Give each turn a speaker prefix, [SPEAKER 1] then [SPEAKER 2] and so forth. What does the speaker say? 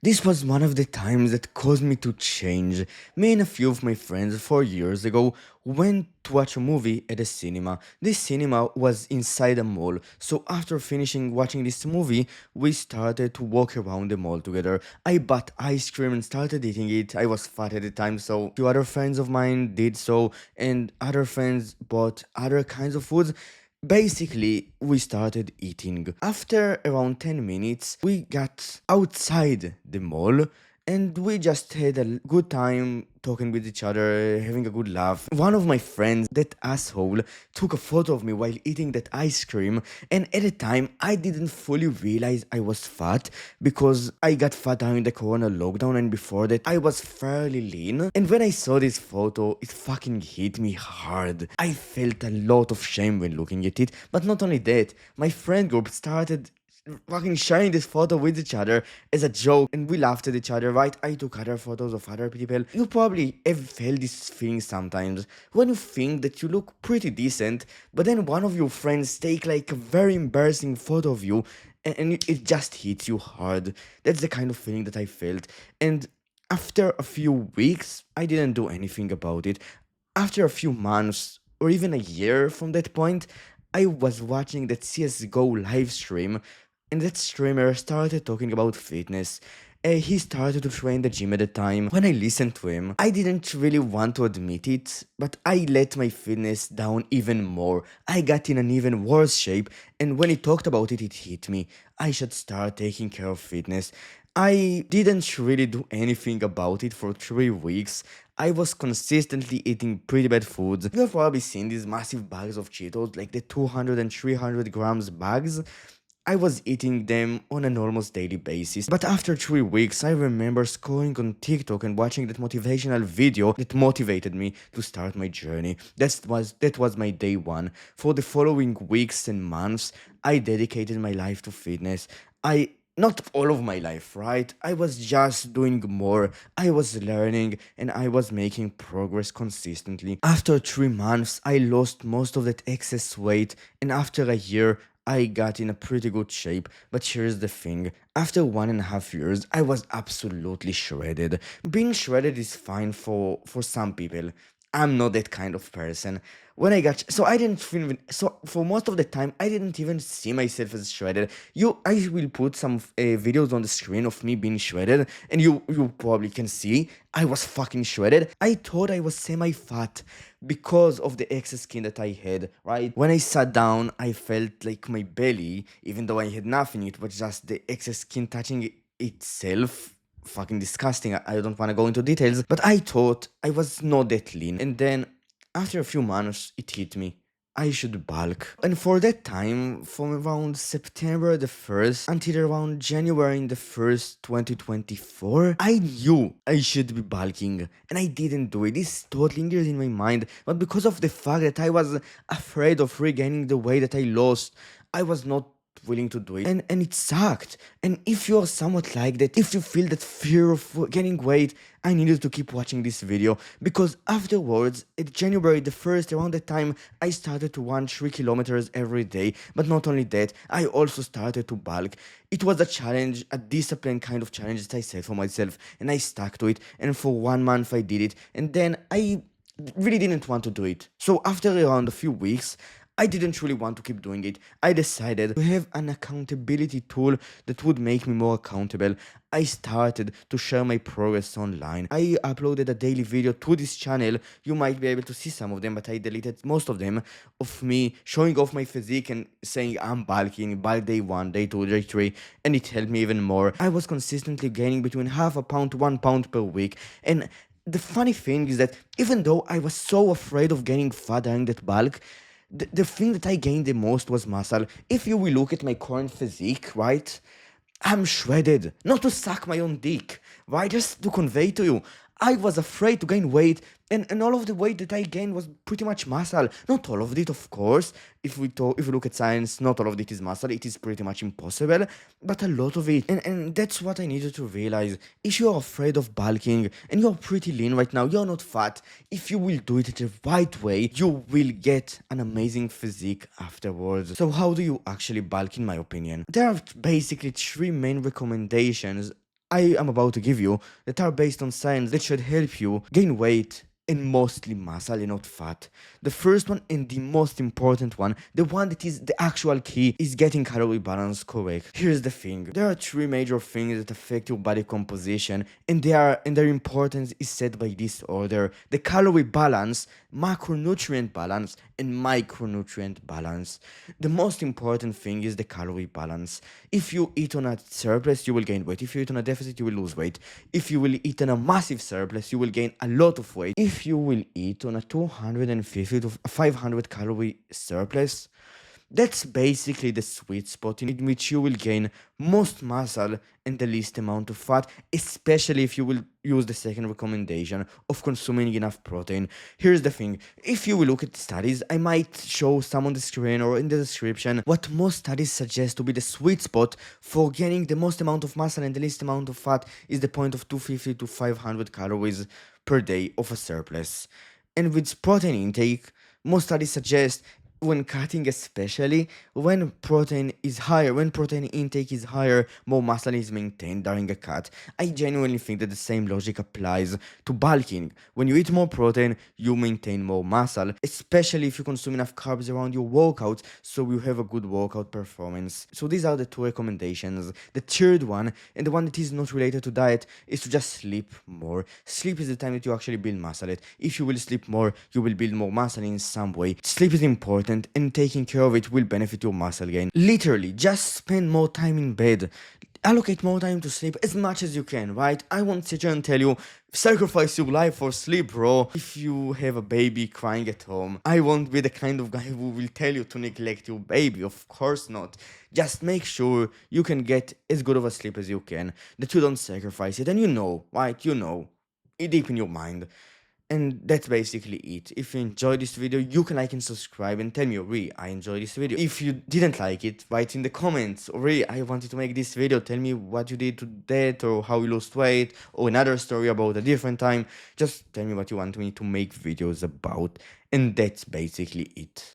[SPEAKER 1] This was one of the times that caused me to change. Me and a few of my friends 4 years ago went to watch a movie at a cinema. This cinema was inside a mall, so after finishing watching this movie, we started to walk around the mall together. I bought ice cream and started eating it. I was fat at the time, so two other friends of mine did so, and other friends bought other kinds of foods. Basically, we started eating. After around 10 minutes, we got outside the mall and we just had a good time talking with each other, having a good laugh. One of my friends, that asshole, took a photo of me while eating that ice cream, and at the time I didn't fully realize I was fat because I got fat during the corona lockdown, and before that I was fairly lean. And when I saw this photo, it fucking hit me hard. I felt a lot of shame when looking at it, but not only that, my friend group started fucking sharing this photo with each other as a joke, and we laughed at each other, right? I took other photos of other people. You probably have felt this feeling sometimes when you think that you look pretty decent, but then one of your friends take like a very embarrassing photo of you, and it just hits you hard. That's the kind of feeling that I felt. And after a few weeks, I didn't do anything about it. After a few months, or even a year from that point, I was watching that CSGO live stream, and that streamer started talking about fitness. He started to train the gym at the time. When I listened to him, I didn't really want to admit it, but I let my fitness down even more. I got in an even worse shape, and when he talked about it, it hit me. I should start taking care of fitness. I didn't really do anything about it for 3 weeks. I was consistently eating pretty bad foods. You have probably seen these massive bags of Cheetos, like the 200 and 300 grams bags. I was eating them on an almost daily basis. But after 3 weeks, I remember scrolling on TikTok and watching that motivational video that motivated me to start my journey. That was my day one. For the following weeks and months, I dedicated my life to fitness. Not all of my life, right? I was just doing more. I was learning and I was making progress consistently. After 3 months, I lost most of that excess weight, and after a year, I got in a pretty good shape. But here's the thing, after 1.5 years, I was absolutely shredded. Being shredded is fine for some people. I'm not that kind of person. When I got so I didn't feel so for most of the time I didn't even see myself as shredded. I will put some videos on the screen of me being shredded, and you probably can see I was fucking shredded. I thought I was semi-fat because of the excess skin that I had, right? When I sat down, I felt like my belly, even though I had nothing, it was just the excess skin touching itself. Fucking disgusting. I don't want to go into details, but I thought I was not that lean. And then after a few months, it hit me. I should bulk. And for that time, from around September the 1st until around January the 1st, 2024, I knew I should be bulking. And I didn't do it. This thought lingered in my mind. But because of the fact that I was afraid of regaining the weight that I lost, I was not willing to do it, and it sucked. And if you're somewhat like that, if you feel that fear of gaining weight, I needed to keep watching this video, because afterwards, at January the 1st, around the time, I started to run 3 kilometers every day. But not only that, I also started to bulk. It was a challenge, a discipline kind of challenge that I set for myself, and I stuck to it. And for 1 month I did it, and then I really didn't want to do it. So after around a few weeks, I didn't really want to keep doing it. I decided to have an accountability tool that would make me more accountable. I started to share my progress online. I uploaded a daily video to this channel. You might be able to see some of them, but I deleted most of them, of me showing off my physique and saying I'm bulking, bulk day 1, day 2, day 3, and it helped me even more. I was consistently gaining between half a pound to 1 pound per week, and the funny thing is that even though I was so afraid of gaining fat during that bulk, the thing that I gained the most was muscle. If you will look at my current physique, right? I'm shredded. Not to suck my own dick, right? Just to convey to you. I was afraid to gain weight, and all of the weight that I gained was pretty much muscle. Not all of it, of course. If we look at science, not all of it is muscle. It is pretty much impossible, but a lot of it. And that's what I needed to realize. If you're afraid of bulking and you're pretty lean right now, you're not fat. If you will do it the right way, you will get an amazing physique afterwards. So how do you actually bulk, in my opinion? There are basically three main recommendations I am about to give you that are based on science that should help you gain weight and mostly muscle and not fat. The first one and the most important one, the one that is the actual key, is getting calorie balance correct. Here's the thing. There are three major things that affect your body composition, and their importance is set by this order: the calorie balance, macronutrient balance, and micronutrient balance. The most important thing is the calorie balance. If you eat on a surplus, you will gain weight. If you eat on a deficit, you will lose weight. If you will eat on a massive surplus, you will gain a lot of weight. If you will eat on a 250 to 500 calorie surplus, that's basically the sweet spot in which you will gain most muscle and the least amount of fat, especially if you will use the second recommendation of consuming enough protein. Here's the thing: if you will look at the studies, I might show some on the screen or in the description what most studies suggest to be the sweet spot for gaining the most amount of muscle and the least amount of fat is the point of 250 to 500 calories per day of a surplus. And with protein intake, most studies suggest, when cutting especially, when protein is higher, when protein intake is higher, more muscle is maintained during a cut. I genuinely think that the same logic applies to bulking. When you eat more protein, you maintain more muscle, especially if you consume enough carbs around your workout, so you have a good workout performance. So these are the two recommendations. The third one, and the one that is not related to diet, is to just sleep more. Sleep is the time that you actually build muscle. If you will sleep more, you will build more muscle in some way. Sleep is important, and taking care of it will benefit your muscle gain. Literally, just spend more time in bed. Allocate more time to sleep as much as you can, right? I won't sit here and tell you, sacrifice your life for sleep, bro. If you have a baby crying at home, I won't be the kind of guy who will tell you to neglect your baby. Of course not. Just make sure you can get as good of a sleep as you can, that you don't sacrifice it, and you know, right? You know, deep in your mind. And that's basically it. If you enjoyed this video, you can like and subscribe and tell me, really, I enjoyed this video. If you didn't like it, write in the comments, really, I wanted to make this video, tell me what you did to that, or how you lost weight, or another story about a different time. Just tell me what you want me to make videos about, and that's basically it.